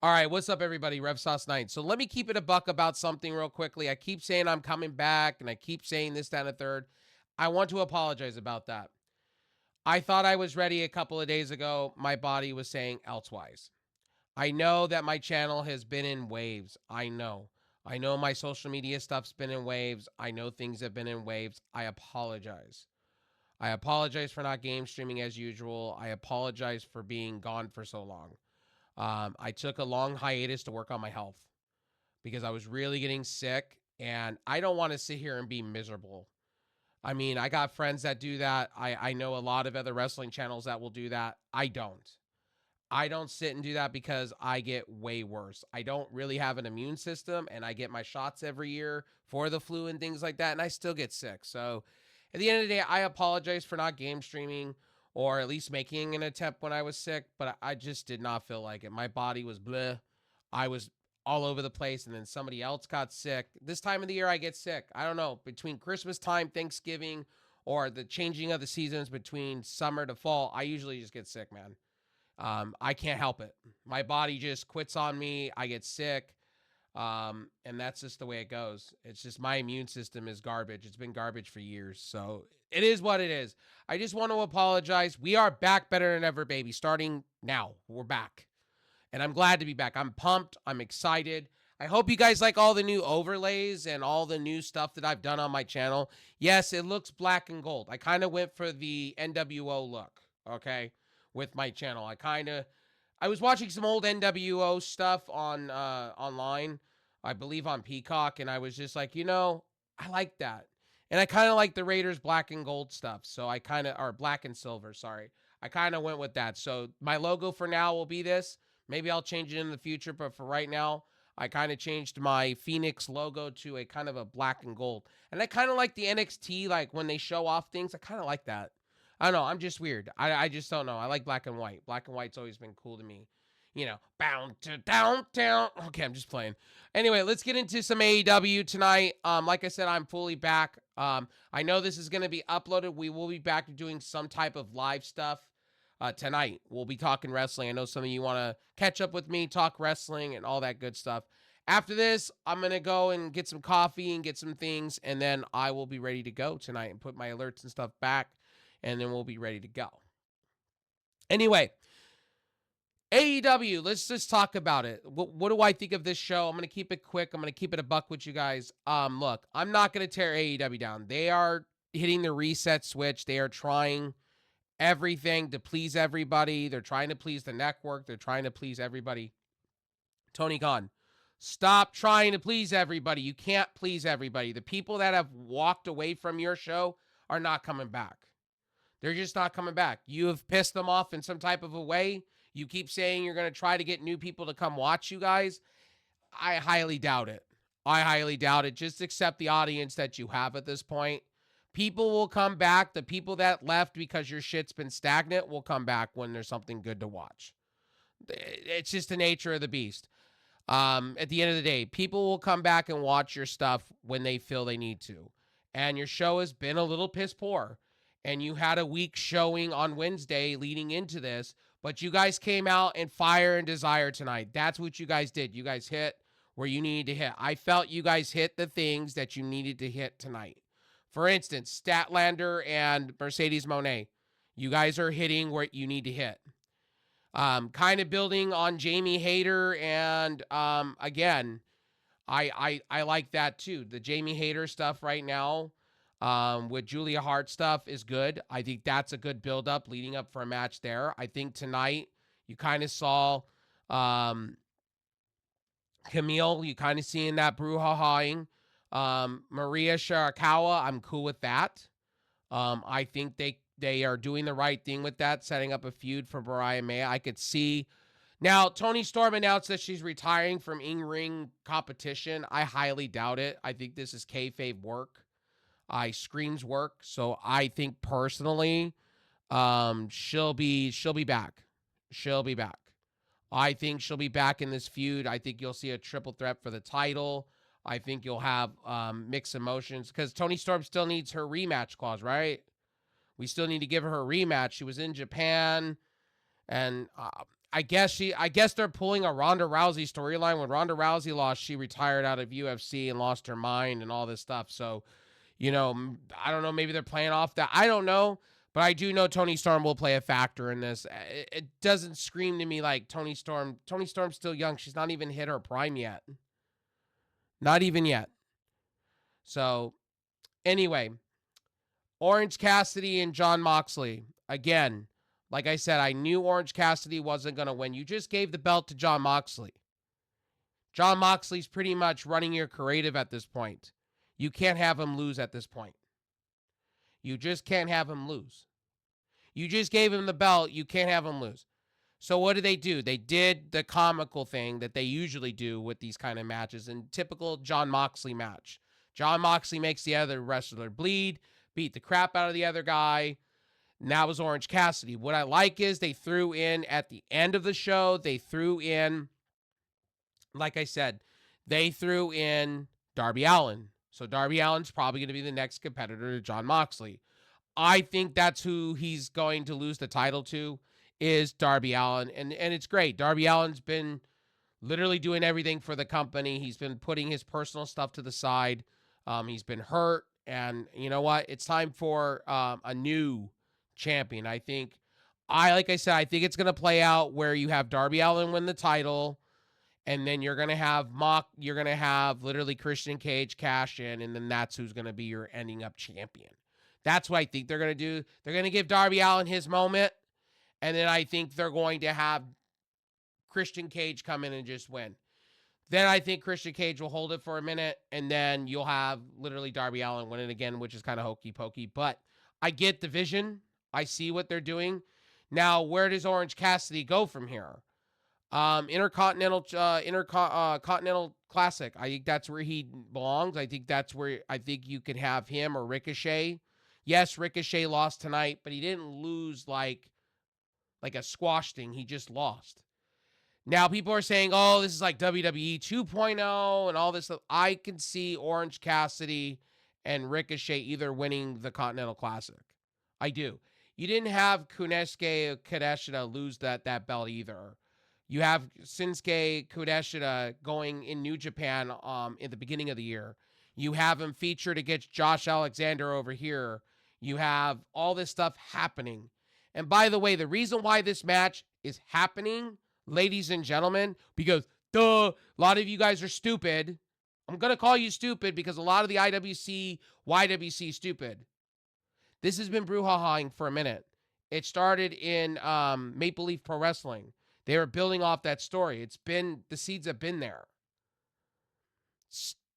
All right, what's up, everybody? Rev Sauce 9. So let me keep it a buck about something real quickly. I keep saying I'm coming back, and I keep saying this, that, and a third. I want to apologize about that. I thought I was ready a couple of days ago. My body was saying elsewise. I know that my channel has been in waves. I know. I know my social media stuff's been in waves. I know things have been in waves. I apologize. I apologize for not game streaming as usual. I apologize for being gone for so long. I took a long hiatus to work on my health because I was really getting sick, and I don't want to sit here and be miserable. I mean, I got friends that do that. I know a lot of other wrestling channels that will do that. I don't. I don't sit and do that because I get way worse. I don't really have an immune system, and I get my shots every year for the flu and things like that, and I still get sick. So at the end of the day, I apologize for not game streaming or at least making an attempt when I was sick, but I just did not feel like it. My body was bleh. I was all over the place, and then somebody else got sick. This time of the year, I get sick. I don't know. Between Christmas time, Thanksgiving, or the changing of the seasons between summer to fall, I usually just get sick, man. I can't help it. My body just quits on me. I get sick. And that's just the way it goes. It's just my immune system is garbage. It's been garbage for years. So it is what it is. I just want to apologize. We are back better than ever, baby. Starting now, we're back. And I'm glad to be back. I'm pumped. I'm excited. I hope you guys like all the new overlays and all the new stuff that I've done on my channel. Yes, it looks black and gold. I kind of went for the NWO look, okay, with my channel. I was watching some old NWO stuff on online, I believe on Peacock, and I was just like, I like that. And I kind of like the Raiders black and gold stuff. So or black and silver, sorry. I kind of went with that. So my logo for now will be this. Maybe I'll change it in the future, but for right now, I kind of changed my Phoenix logo to a kind of a black and gold. And I kind of like the NXT, like when they show off things, I kind of like that. I don't know. I'm just weird. I just don't know. I like black and white. Black and white's always been cool to me. Bound to downtown. Okay, I'm just playing. Anyway, let's get into some AEW tonight. Like I said, I'm fully back. I know this is going to be uploaded. We will be back to doing some type of live stuff tonight. We'll be talking wrestling. I know some of you want to catch up with me, talk wrestling, and all that good stuff. After this, I'm going to go and get some coffee and get some things, and then I will be ready to go tonight and put my alerts and stuff back, and then we'll be ready to go. Anyway, AEW, let's just talk about it. What do I think of this show? I'm going to keep it quick. I'm going to keep it a buck with you guys. Look, I'm not going to tear AEW down. They are hitting the reset switch. They are trying everything to please everybody. They're trying to please the network. They're trying to please everybody. Tony Khan, stop trying to please everybody. You can't please everybody. The people that have walked away from your show are not coming back. They're just not coming back. You have pissed them off in some type of a way. You keep saying you're going to try to get new people to come watch you guys. I highly doubt it. I highly doubt it. Just accept the audience that you have at this point. People will come back. The people that left because your shit's been stagnant will come back when there's something good to watch. It's just the nature of the beast. At the end of the day, people will come back and watch your stuff when they feel they need to. And your show has been a little piss poor. And you had a weak showing on Wednesday leading into this, but you guys came out in fire and desire tonight. That's what you guys did. You guys hit where you needed to hit. I felt you guys hit the things that you needed to hit tonight. For instance, Statlander and Mercedes Moné. You guys are hitting where you need to hit. Kind of building on Jamie Hayter, and again, I like that too. The Jamie Hayter stuff right now, with Julia Hart stuff is good. I think that's a good build-up leading up for a match there. I think tonight you kind of saw Camille, you kind of seeing that brouhahaing. Maria Shirakawa, I'm cool with that. I think they are doing the right thing with that, setting up a feud for Mariah May. I could see. Now, Toni Storm announced that she's retiring from in-ring competition. I highly doubt it. I think this is kayfabe work. Screams work. So I think personally, she'll be back. She'll be back. I think she'll be back in this feud. I think you'll see a triple threat for the title. I think you'll have mixed emotions because Toni Storm still needs her rematch clause, right? We still need to give her a rematch. She was in Japan, and I guess they're pulling a Ronda Rousey storyline. When Ronda Rousey lost, she retired out of UFC and lost her mind and all this stuff. So, I don't know. Maybe they're playing off that. I don't know. But I do know Toni Storm will play a factor in this. It doesn't scream to me like Toni Storm. Toni Storm's still young. She's not even hit her prime yet. Not even yet. So, anyway, Orange Cassidy and Jon Moxley. Again, like I said, I knew Orange Cassidy wasn't going to win. You just gave the belt to Jon Moxley. Jon Moxley's pretty much running your creative at this point. You can't have him lose at this point. You just can't have him lose. You just gave him the belt. You can't have him lose. So what did they do? They did the comical thing that they usually do with these kind of matches in typical Jon Moxley match. Jon Moxley makes the other wrestler bleed, beat the crap out of the other guy. And that was Orange Cassidy. What I like is they threw in at the end of the show, like I said, they threw in Darby Allin. So Darby Allin's probably going to be the next competitor to Jon Moxley. I think that's who he's going to lose the title to, is Darby Allin. And it's great. Darby Allin's been literally doing everything for the company. He's been putting his personal stuff to the side. He's been hurt. And you know what? It's time for a new champion. I think it's going to play out where you have Darby Allin win the title. And then you're gonna have literally Christian Cage cash in, and then that's who's gonna be your ending up champion. That's what I think they're gonna do. They're gonna give Darby Allin his moment, and then I think they're going to have Christian Cage come in and just win. Then I think Christian Cage will hold it for a minute, and then you'll have literally Darby Allin win it again, which is kind of hokey pokey. But I get the vision. I see what they're doing. Now, where does Orange Cassidy go from here? Intercontinental Classic. I think that's where he belongs. I think you could have him or Ricochet. Yes, Ricochet lost tonight, but he didn't lose like a squash thing. He just lost. Now people are saying, "Oh, this is like WWE 2.0 and all this stuff." I can see Orange Cassidy and Ricochet either winning the Continental Classic. I do. You didn't have Konosuke Kadeshita lose that belt either. You have Shinsuke Kadeshita going in New Japan in the beginning of the year. You have him featured against Josh Alexander over here. You have all this stuff happening. And by the way, the reason why this match is happening, ladies and gentlemen, because a lot of you guys are stupid. I'm going to call you stupid because a lot of the IWC, YWC stupid. This has been brouhahaing for a minute. It started in Maple Leaf Pro Wrestling. They were building off that story. The seeds have been there.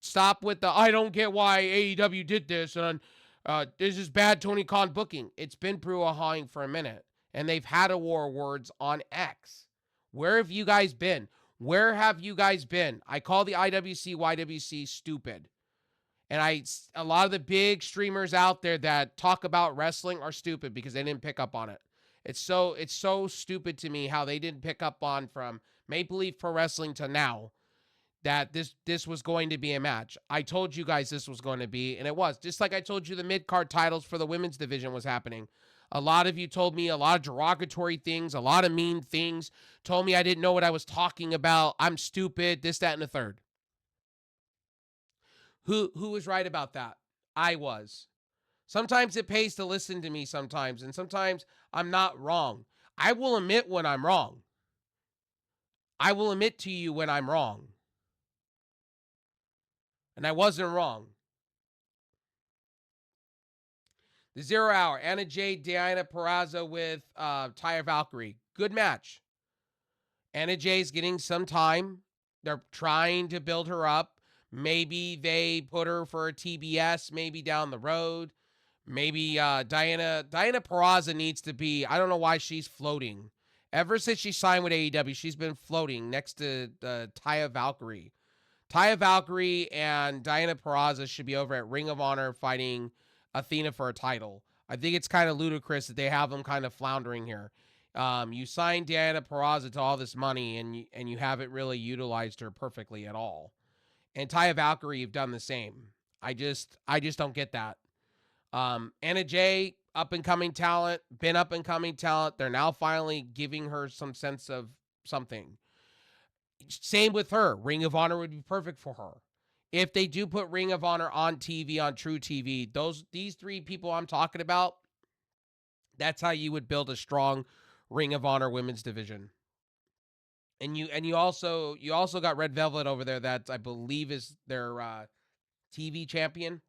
Stop with the, I don't get why AEW did this, and this is bad Tony Khan booking. It's been brouhahaing for a minute, and they've had a war words on X. Where have you guys been? Where have you guys been? I call the IWC, YWC stupid. And a lot of the big streamers out there that talk about wrestling are stupid because they didn't pick up on it. It's so stupid to me how they didn't pick up on from Maple Leaf Pro Wrestling to now that this was going to be a match. I told you guys this was going to be, and it was. Just like I told you the mid-card titles for the women's division was happening. A lot of you told me a lot of derogatory things, a lot of mean things, told me I didn't know what I was talking about. I'm stupid, this, that, and the third. Who was right about that? I was. Sometimes it pays to listen to me sometimes, and sometimes I'm not wrong. I will admit when I'm wrong. I will admit to you when I'm wrong. And I wasn't wrong. The 0 Hour, Anna Jay, Diana Peraza with Taya Valkyrie. Good match. Anna Jay's getting some time. They're trying to build her up. Maybe they put her for a TBS, maybe down the road. Maybe Diana Peraza needs to be, I don't know why she's floating. Ever since she signed with AEW, she's been floating next to Taya Valkyrie. Taya Valkyrie and Diana Peraza should be over at Ring of Honor fighting Athena for a title. I think it's kind of ludicrous that they have them kind of floundering here. You signed Diana Peraza to all this money, and you haven't really utilized her perfectly at all. And Taya Valkyrie, you've done the same. I just don't get that. Anna Jay, up-and-coming talent, been up-and-coming talent. They're now finally giving her some sense of something. Same with her. Ring of Honor would be perfect for her. If they do put Ring of Honor on TV, on True TV, these three people I'm talking about, that's how you would build a strong Ring of Honor women's division. And you also got Red Velvet over there that I believe is their TV champion.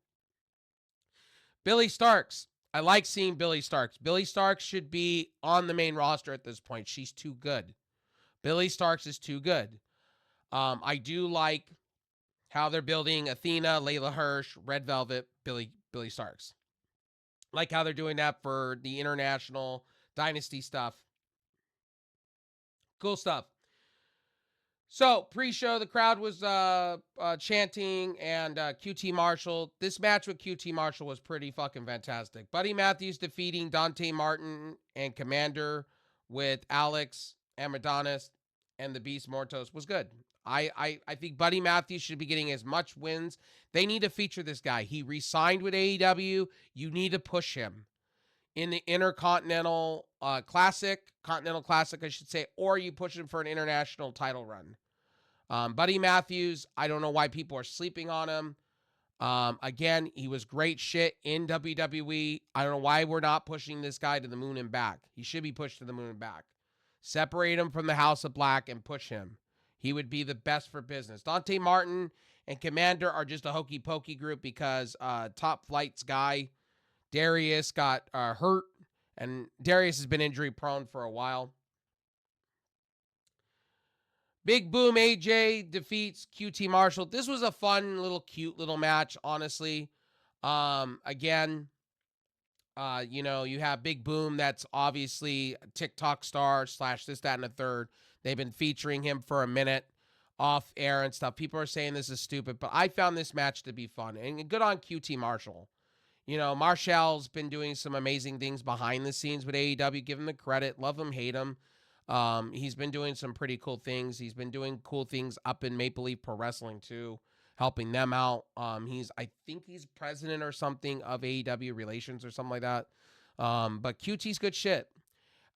Billy Starks. I like seeing Billy Starks. Billy Starks should be on the main roster at this point. She's too good. Billy Starks is too good. I do like how they're building Athena, Layla Hirsch, Red Velvet, Billy Starks. Like how they're doing that for the international dynasty stuff. Cool stuff. So, pre-show, the crowd was chanting, and QT Marshall. This match with QT Marshall was pretty fucking fantastic. Buddy Matthews defeating Dante Martin and Commander with Alex Amadonis and the Beast Mortos was good. I think Buddy Matthews should be getting as much wins. They need to feature this guy. He re-signed with AEW. You need to push him in the Intercontinental Continental Classic, I should say, or you push him for an international title run. Buddy Matthews, I don't know why people are sleeping on him. Again, he was great shit in WWE. I don't know why we're not pushing this guy to the moon and back. He should be pushed to the moon and back. Separate him from the House of Black and push him. He would be the best for business. Dante Martin and Commander are just a hokey pokey group because Top Flight's guy, Darius, got hurt, and Darius has been injury prone for a while. Big Boom AJ defeats QT Marshall. This was a fun little cute little match, honestly. Again, you have Big Boom, that's obviously a TikTok star / this, that, and a third. They've been featuring him for a minute off air and stuff. People are saying this is stupid, but I found this match to be fun. And good on QT Marshall. Marshall's been doing some amazing things behind the scenes with AEW. Give him the credit. Love him, hate him. He's been doing some pretty cool things. He's been doing cool things up in Maple Leaf Pro Wrestling too, helping them out. I think he's president or something of AEW relations or something like that. But QT's good shit.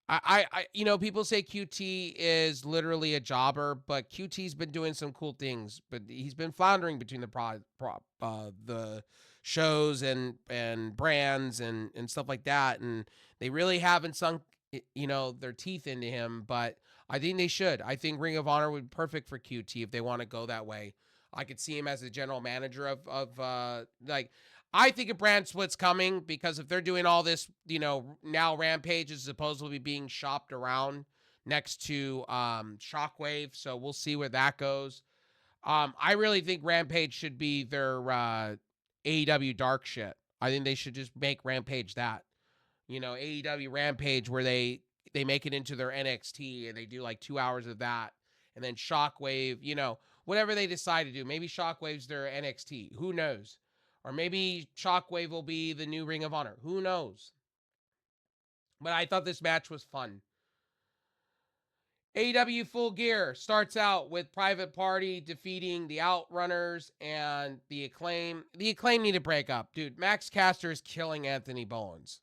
People say QT is literally a jobber, but QT's been doing some cool things. But he's been floundering between the shows and brands and stuff like that, and they really haven't sunk their teeth into him. But I think they should. I think Ring of Honor would be perfect for QT if they want to go that way. I could see him as a general manager of I think a brand split's coming, because if they're doing all this, now Rampage is supposedly being shopped around next to Shockwave, so we'll see where that goes. I really think Rampage should be their AEW Dark shit. I think they should just make Rampage that. AEW Rampage, where they make it into their NXT and they do like 2 hours of that. And then Shockwave, whatever they decide to do. Maybe Shockwave's their NXT. Who knows? Or maybe Shockwave will be the new Ring of Honor. Who knows? But I thought this match was fun. AEW Full Gear starts out with Private Party defeating the Outrunners and the Acclaim. The Acclaim need to break up. Dude, Max Caster is killing Anthony Bowens.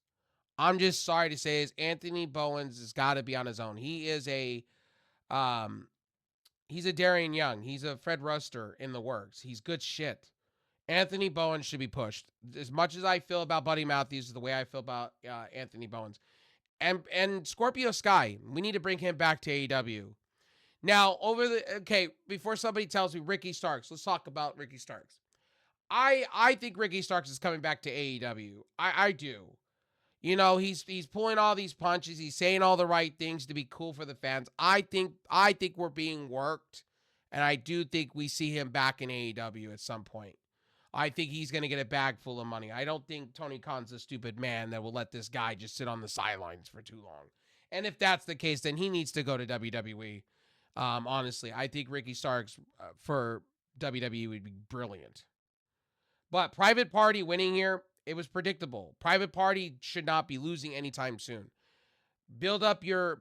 I'm just sorry to say, Anthony Bowens has got to be on his own. He is he's a Darian Young. He's a Fred Ruster in the works. He's good shit. Anthony Bowens should be pushed. As much as I feel about Buddy Matthews is the way I feel about Anthony Bowens. And Scorpio Sky, we need to bring him back to AEW. Now, before somebody tells me Ricky Starks, let's talk about Ricky Starks. I think Ricky Starks is coming back to AEW. I do. He's pulling all these punches. He's saying all the right things to be cool for the fans. I think we're being worked, and I do think we see him back in AEW at some point. I think he's going to get a bag full of money. I don't think Tony Khan's a stupid man that will let this guy just sit on the sidelines for too long. And if that's the case, then he needs to go to WWE. Honestly, I think Ricky Starks for WWE would be brilliant. But Private Party winning here, it was predictable. Private Party should not be losing anytime soon. Build up your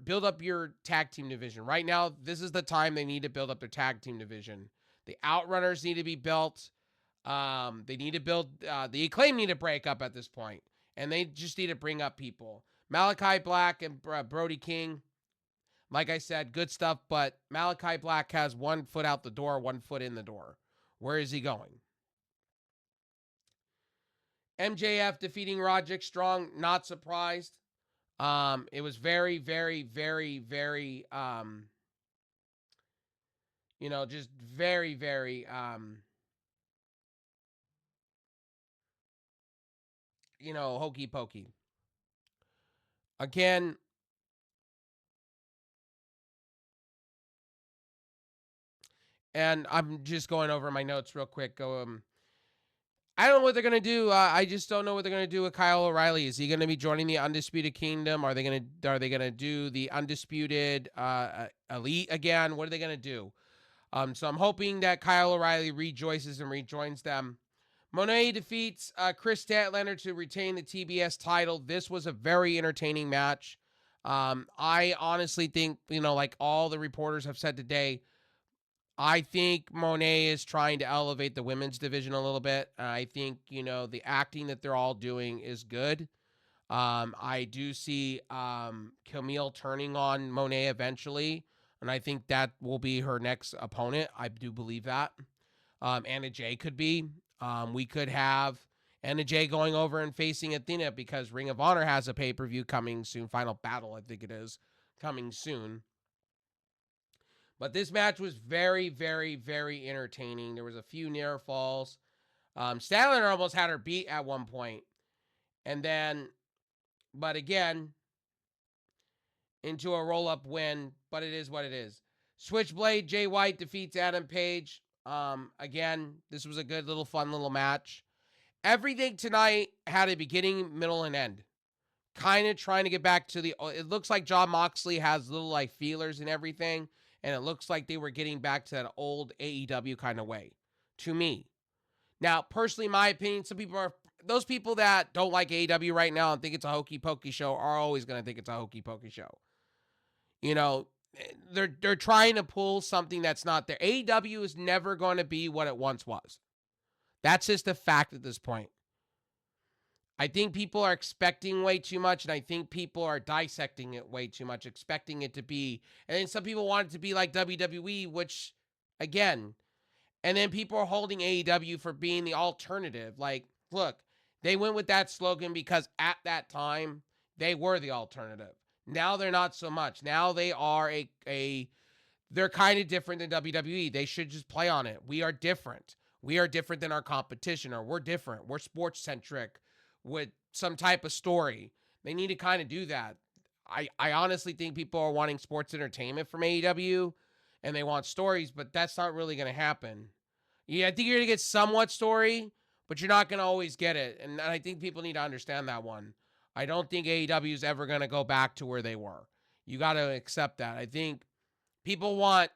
tag team division. Right now, this is the time they need to build up their tag team division. The Outrunners need to be built. They need to build, the Acclaim need to break up at this point, and they just need to bring up people. Malachi Black and Brody King. Like I said, good stuff, but Malachi Black has 1 foot out the door, 1 foot in the door. Where is he going? MJF defeating Roderick Strong, not surprised. It was very, very, very, very, just very, very, hokey pokey. Again, and I'm just going over my notes real quick. I don't know what they're gonna do. I just don't know what they're gonna do with Kyle O'Reilly. Is he gonna be joining the Undisputed Kingdom? Are they gonna do the Undisputed Elite again? What are they gonna do? So I'm hoping that Kyle O'Reilly rejoices and rejoins them. Monet defeats Chris Statlander to retain the TBS title. This was a very entertaining match. I honestly think, like all the reporters have said today, I think Monet is trying to elevate the women's division a little bit. I think, the acting that they're all doing is good. I do see Camille turning on Monet eventually, and I think that will be her next opponent. I do believe that. Anna Jay could be. We could have Anna Jay going over and facing Athena because Ring of Honor has a pay-per-view coming soon. Final Battle, I think it is, coming soon. But this match was very, very, very entertaining. There was a few near falls. Statlander almost had her beat at one point. And then, but again, into a roll-up win. But it is what it is. Switchblade, Jay White defeats Adam Page. Again, this was a good little fun little match. Everything tonight had a beginning, middle, and end. Kind of trying to get back to it looks like Jon Moxley has little like feelers and everything. And it looks like they were getting back to that old AEW kind of way, to me. Now, personally, my opinion, those people that don't like AEW right now and think it's a hokey pokey show are always going to think it's a hokey pokey show. They're trying to pull something that's not there. AEW is never going to be what it once was. That's just a fact at this point. I think people are expecting way too much, and I think people are dissecting it way too much, expecting it to be. And then some people want it to be like WWE, which, again, and then people are holding AEW for being the alternative. Like, look, they went with that slogan because at that time, they were the alternative. Now they're not so much. Now they are they're kind of different than WWE. They should just play on it. We are different. We are different than our competition, or we're different. We're sports-centric with some type of story. They need to kind of do that. I honestly think people are wanting sports entertainment from AEW, and they want stories, but that's not really going to happen. Yeah, I think you're going to get somewhat story, but you're not going to always get it, and I think people need to understand that one. I don't think AEW is ever going to go back to where they were. You got to accept that. I think people want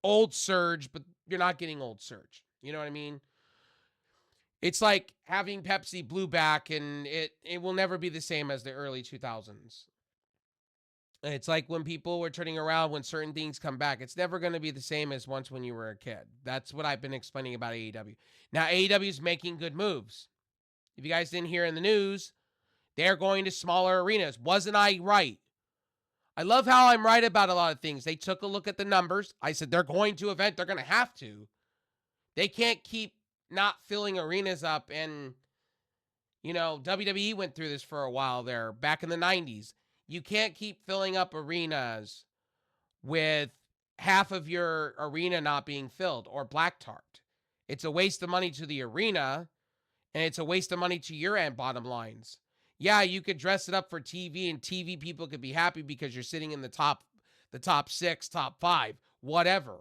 old Surge, but you're not getting old Surge. You know what I mean? It's like having Pepsi Blue back, and it will never be the same as the early 2000s. And it's like when people were turning around when certain things come back. It's never going to be the same as once when you were a kid. That's what I've been explaining about AEW. Now, AEW is making good moves. If you guys didn't hear in the news, they're going to smaller arenas. Wasn't I right? I love how I'm right about a lot of things. They took a look at the numbers. I said they're going to event. They're going to have to. They can't keep not filling arenas up. And, WWE went through this for a while there back in the 90s. You can't keep filling up arenas with half of your arena not being filled or black tarped. It's a waste of money to the arena, and it's a waste of money to your end bottom lines. Yeah, you could dress it up for TV, and TV people could be happy because you're sitting in the top 6, top 5, whatever.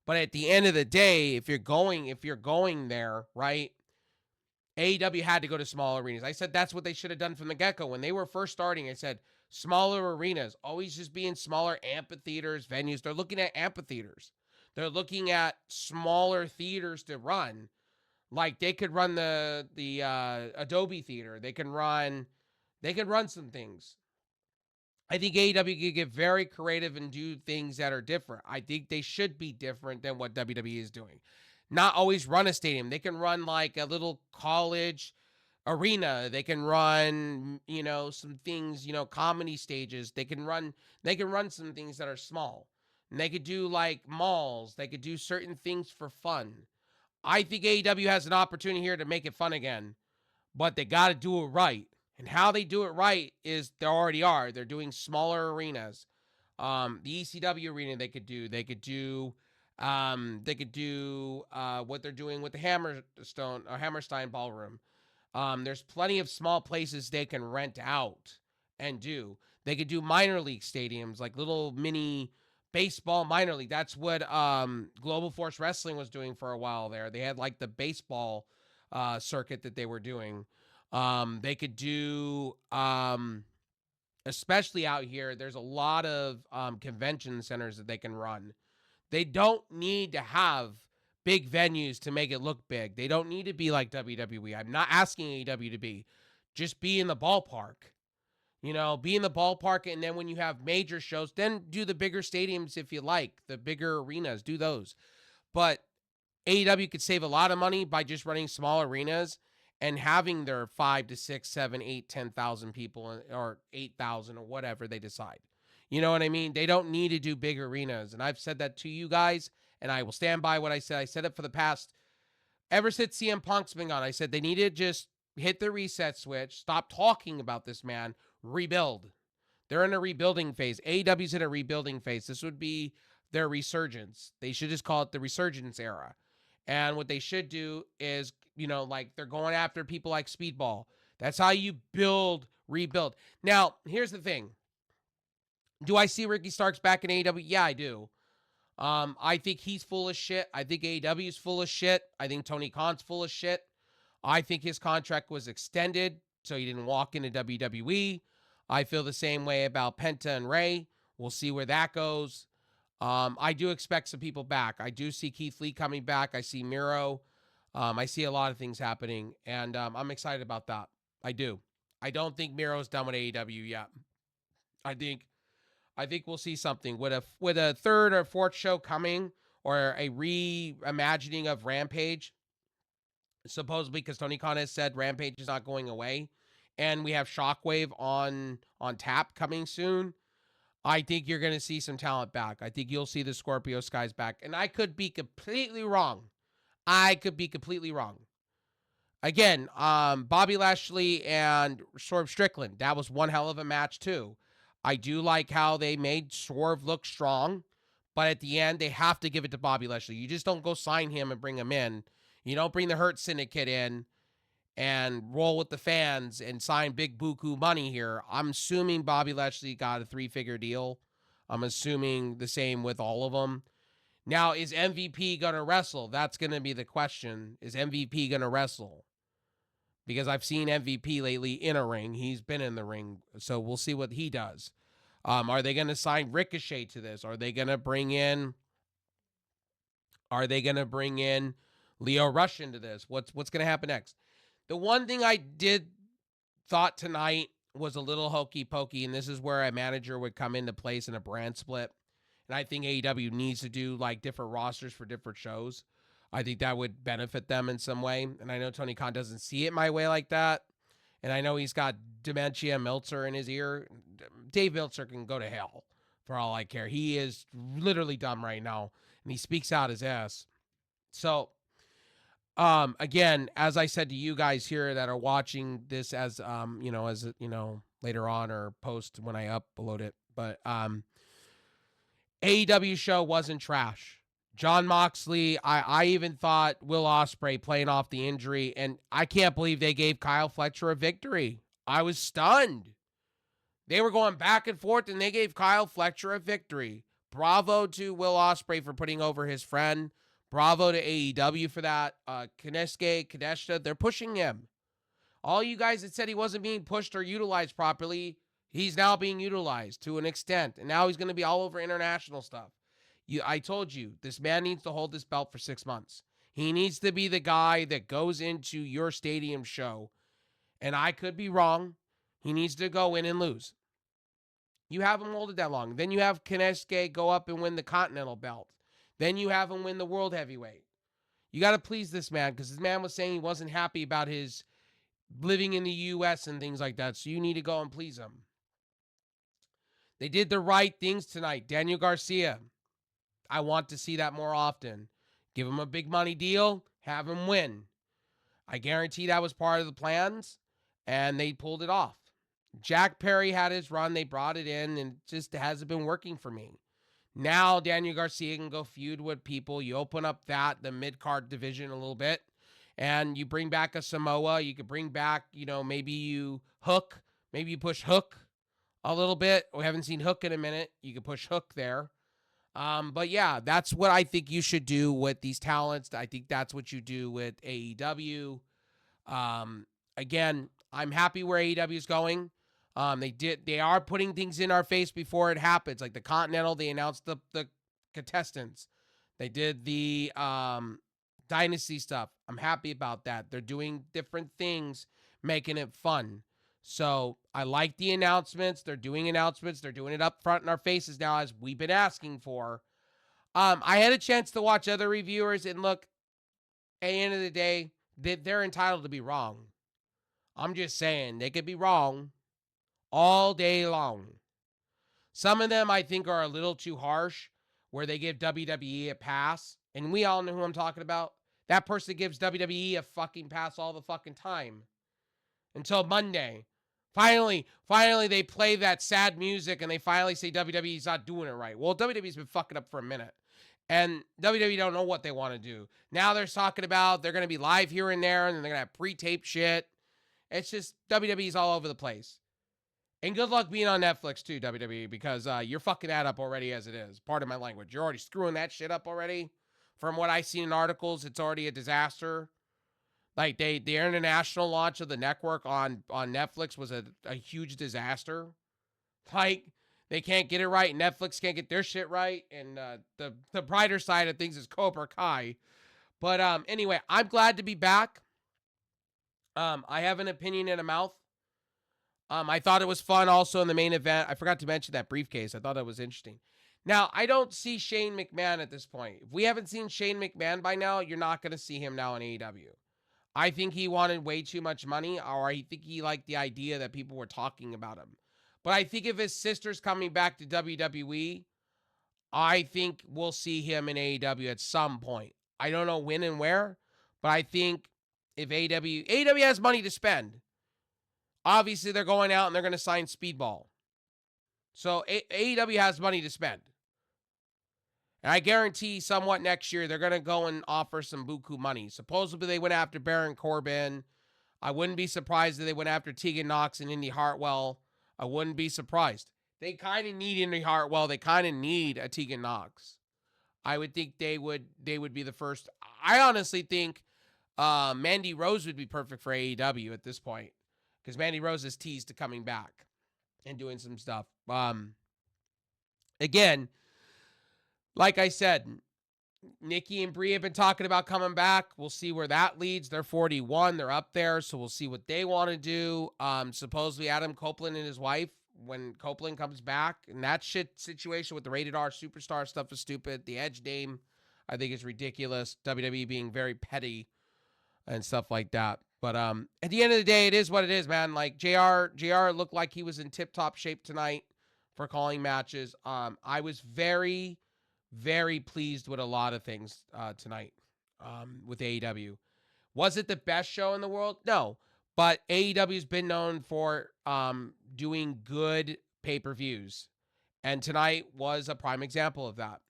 But at the end of the day, if you're going there, right? AEW had to go to small arenas. I said that's what they should have done from the get-go. When they were first starting, I said smaller arenas, always just be in smaller amphitheaters, venues. They're looking at amphitheaters. They're looking at smaller theaters to run. Like they could run the Adobe Theater. They can run some things. I think AEW could get very creative and do things that are different. I think they should be different than what WWE is doing. Not always run a stadium. They can run like a little college arena. They can run, some things, comedy stages. They can run some things that are small. And they could do like malls. They could do certain things for fun. I think AEW has an opportunity here to make it fun again, but they got to do it right. And how they do it right is they already are. They're doing smaller arenas. The ECW arena they could do. They could do what they're doing with the Hammerstein Ballroom. There's plenty of small places they can rent out and do. They could do minor league stadiums, like little mini baseball minor league. That's what Global Force Wrestling was doing for a while there. They had like the baseball circuit that they were doing. They could do, especially out here, there's a lot of convention centers that they can run. They don't need to have big venues to make it look big. They don't need to be like WWE. I'm not asking AEW to be. Just be in the ballpark. Be in the ballpark, and then when you have major shows, then do the bigger stadiums if you like, the bigger arenas, do those. But AEW could save a lot of money by just running small arenas and having their 5 to 6, 7, 8, 10,000 people, or 8,000, or whatever they decide. You know what I mean? They don't need to do big arenas. And I've said that to you guys, and I will stand by what I said. I said it for the past, ever since CM Punk's been gone. I said they need to just hit the reset switch, stop talking about this man, rebuild. They're in a rebuilding phase. AEW's in a rebuilding phase. This would be their resurgence. They should just call it the resurgence era. And what they should do is, like they're going after people like Speedball. That's how you rebuild. Now, here's the thing. Do I see Ricky Starks back in AEW? Yeah, I do. I think he's full of shit. I think AEW is full of shit. I think Tony Khan's full of shit. I think his contract was extended so he didn't walk into WWE. I feel the same way about Penta and Ray. We'll see where that goes. I do expect some people back. I do see Keith Lee coming back. I see Miro. I see a lot of things happening, and I'm excited about that. I do. I don't think Miro's done with AEW yet. I think we'll see something with a third or fourth show coming, or a reimagining of Rampage. Supposedly, because Tony Khan has said Rampage is not going away, and we have Shockwave on tap coming soon. I think you're going to see some talent back. I think you'll see the Scorpio Skies back. And I could be completely wrong. Again, Bobby Lashley and Swerve Strickland, that was one hell of a match too. I do like how they made Swerve look strong, but at the end, they have to give it to Bobby Lashley. You just don't go sign him and bring him in. You don't bring the Hurt Syndicate in and roll with the fans and sign big buku money here. I'm assuming Bobby Lashley got a 3-figure deal. I'm assuming the same with all of them. Now, is MVP going to wrestle? That's going to be the question. Is MVP going to wrestle? Because I've seen MVP lately in a ring. He's been in the ring, so we'll see what he does. Are they going to sign Ricochet to this? Are they going to bring in Leo Rush into this? What's going to happen next? The one thing I thought tonight was a little hokey pokey, and this is where a manager would come into place in a brand split. And I think AEW needs to do like different rosters for different shows. I think that would benefit them in some way. And I know Tony Khan doesn't see it my way like that. And I know he's got dementia Meltzer in his ear. Dave Meltzer can go to hell for all I care. He is literally dumb right now, and he speaks out his ass. So, again, as I said to you guys here that are watching this as later on or post when I upload it, but AEW show wasn't trash. Jon Moxley, I even thought Will Ospreay playing off the injury, and I can't believe they gave Kyle Fletcher a victory. I was stunned. They were going back and forth, and they gave Kyle Fletcher a victory. Bravo to Will Ospreay for putting over his friend. Bravo to AEW for that. Kadeshita, they're pushing him. All you guys that said he wasn't being pushed or utilized properly, he's now being utilized to an extent, and now he's going to be all over international stuff. I told you, this man needs to hold this belt for 6 months. He needs to be the guy that goes into your stadium show, and I could be wrong. He needs to go in and lose. You have him hold it that long. Then you have Kaneshige go up and win the Continental belt. Then you have him win the World Heavyweight. You got to please this man, because this man was saying he wasn't happy about his living in the U.S. and things like that. So you need to go and please them. They did the right things tonight. Daniel Garcia, I want to see that more often. Give him a big money deal, have him win. I guarantee that was part of the plans, and they pulled it off. Jack Perry had his run. They brought it in, and it just hasn't been working for me. Now Daniel Garcia can go feud with people. You open up the mid-card division a little bit, and you bring back a Samoa. You could bring back, maybe you Hook. Maybe you push Hook a little bit. We haven't seen Hook in a minute. You could push Hook there. But yeah, that's what I think you should do with these talents. I think that's what you do with AEW. Again, I'm happy where AEW is going. They are putting things in our face before it happens. Like the Continental, they announced the contestants. They did the Dynasty stuff. I'm happy about that. They're doing different things, making it fun. So I like the announcements. They're doing announcements. They're doing it up front in our faces now, as we've been asking for. I had a chance to watch other reviewers, and look, at the end of the day, they're entitled to be wrong. I'm just saying, they could be wrong all day long. Some of them I think are a little too harsh, where they give WWE a pass, and we all know who I'm talking about. That person gives WWE a fucking pass all the fucking time. Until Monday. Finally, they play that sad music and they finally say WWE's not doing it right. Well, WWE's been fucking up for a minute. And WWE don't know what they want to do. Now they're talking about they're going to be live here and there, and then they're going to have pre-tape shit. It's just WWE's all over the place. And good luck being on Netflix too, WWE, because you're fucking that up already as it is. Pardon my language. You're already screwing that shit up already. From what I've seen in articles, it's already a disaster. Like the international launch of the network on Netflix was a huge disaster. Like they can't get it right. Netflix can't get their shit right. And the brighter side of things is Cobra Kai. But anyway, I'm glad to be back. I have an opinion and a mouth. I thought it was fun also in the main event. I forgot to mention that briefcase. I thought that was interesting. Now, I don't see Shane McMahon at this point. If we haven't seen Shane McMahon by now, you're not going to see him now in AEW. I think he wanted way too much money, or I think he liked the idea that people were talking about him. But I think if his sister's coming back to WWE, I think we'll see him in AEW at some point. I don't know when and where, but I think if AEW has money to spend. Obviously, they're going out and they're going to sign Speedball. So AEW has money to spend. And I guarantee somewhat next year, they're going to go and offer some buku money. Supposedly, they went after Baron Corbin. I wouldn't be surprised if they went after Tegan Nox and Indy Hartwell. I wouldn't be surprised. They kind of need Indy Hartwell. They kind of need a Tegan Nox. I would think they would be the first. I honestly think Mandy Rose would be perfect for AEW at this point. Because Mandy Rose is teased to coming back and doing some stuff. Again, like I said, Nikki and Brie have been talking about coming back. We'll see where that leads. They're 41. They're up there, so we'll see what they want to do. Supposedly Adam Copeland and his wife, when Copeland comes back, and that shit situation with the rated R superstar stuff is stupid. The Edge name, I think, is ridiculous. WWE being very petty and stuff like that. But at the end of the day, it is what it is, man. Like JR looked like he was in tip-top shape tonight for calling matches. I was very, very pleased with a lot of things tonight with AEW. Was it the best show in the world? No. But AEW's been known for doing good pay-per-views. And tonight was a prime example of that.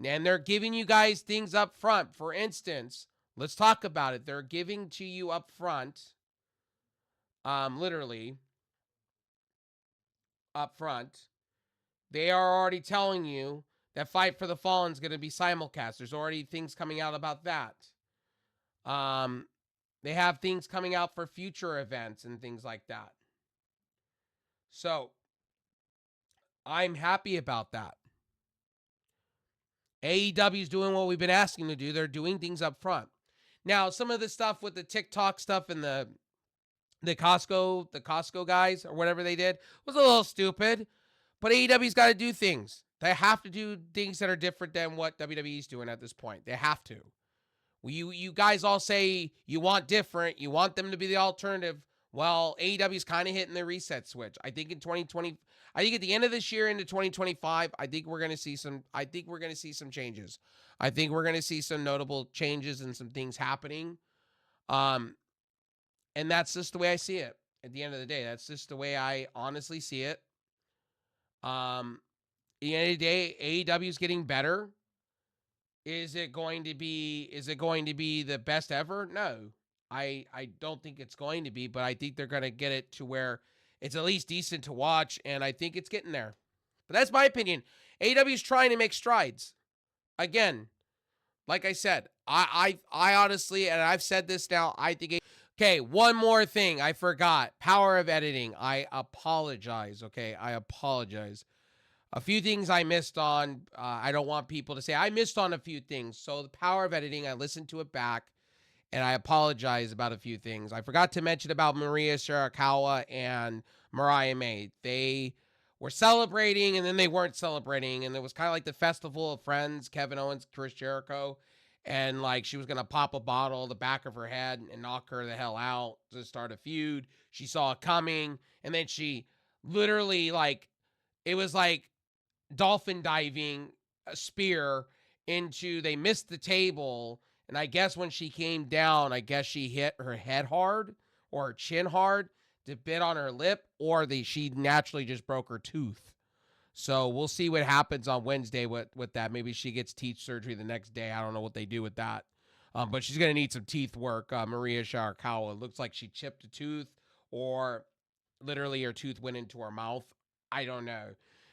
And they're giving you guys things up front. For instance, let's talk about it. They're giving to you up front, literally, up front. They are already telling you that Fight for the Fallen is going to be simulcast. There's already things coming out about that. They have things coming out for future events and things like that. So, I'm happy about that. AEW is doing what we've been asking to do. They're doing things up front. Now, some of the stuff with the TikTok stuff and the Costco guys or whatever they did was a little stupid. But AEW's got to do things. They have to do things that are different than what WWE's doing at this point. They have to. You guys all say you want different. You want them to be the alternative. Well, AEW is kind of hitting the reset switch. I think in 2020, I think at the end of this year into 2025, I think we're going to see some. I think we're going to see some changes. I think we're going to see some notable changes and some things happening. Um, and that's just the way I see it. At the end of the day, that's just the way I honestly see it. At the end of the day, AEW is getting better. Is it going to be? Is it going to be the best ever? No, I don't think it's going to be. But I think they're going to get it to where it's at least decent to watch, and I think it's getting there. But that's my opinion. AEW is trying to make strides. Again, like I said, I honestly, and I've said this now. I think. Okay, one more thing I forgot. Power of editing. I apologize. Okay, I apologize. A few things I missed on. I don't want people to say I missed on a few things. So the power of editing, I listened to it back, and I apologize about a few things. I forgot to mention about Maria Shirakawa and Mariah May. They were celebrating, and then they weren't celebrating, and it was kind of like the Festival of Friends, Kevin Owens, Chris Jericho, and like she was gonna pop a bottle in the back of her head and knock her the hell out to start a feud. She saw it coming, and then she literally like it was like dolphin diving a spear into they missed the table, and I guess when she came down, I guess she hit her head hard or her chin hard to bit on her lip, or she naturally just broke her tooth. So we'll see what happens on Wednesday with that. Maybe she gets teeth surgery the next day. I don't know what they do with that. But she's gonna need some teeth work. Maria Shirakawa, looks like she chipped a tooth, or literally her tooth went into her mouth. I don't know.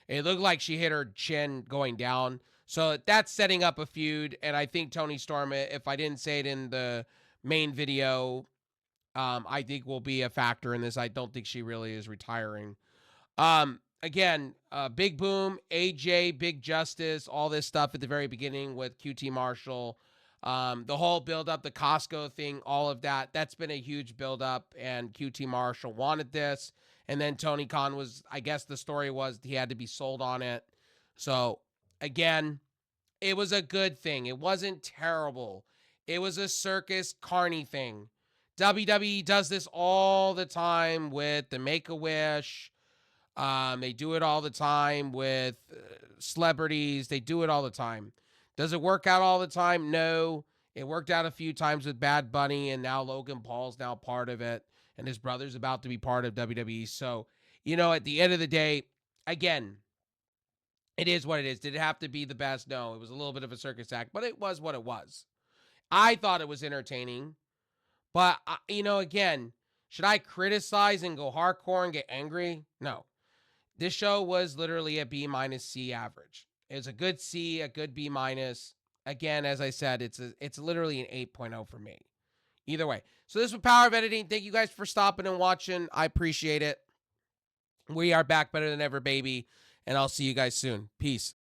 It looked like she hit her chin going down. So that's setting up a feud. And I think Tony Storm, if I didn't say it in the main video, I think will be a factor in this. I don't think she really is retiring. Again, Big Boom, AJ, Big Justice, all this stuff at the very beginning with QT Marshall. The whole build up, the Costco thing, all of that, that's been a huge build up, and QT Marshall wanted this. And then Tony Khan was, I guess the story was he had to be sold on it. So again, it was a good thing. It wasn't terrible. It was a circus carny thing. WWE does this all the time with the Make-A-Wish. They do it all the time with celebrities. They do it all the time. Does it work out all the time? No. It worked out a few times with Bad Bunny, and now Logan Paul's now part of it, and his brother's about to be part of WWE. So, at the end of the day, again, it is what it is. Did it have to be the best? No. It was a little bit of a circus act, but it was what it was. I thought it was entertaining, but, again, should I criticize and go hardcore and get angry? No. This show was literally a B minus C average. It was a good C, a good B minus. Again, as I said, it's literally an 8.0 for me. Either way. So this was Power of Editing. Thank you guys for stopping and watching. I appreciate it. We are back better than ever, baby. And I'll see you guys soon. Peace.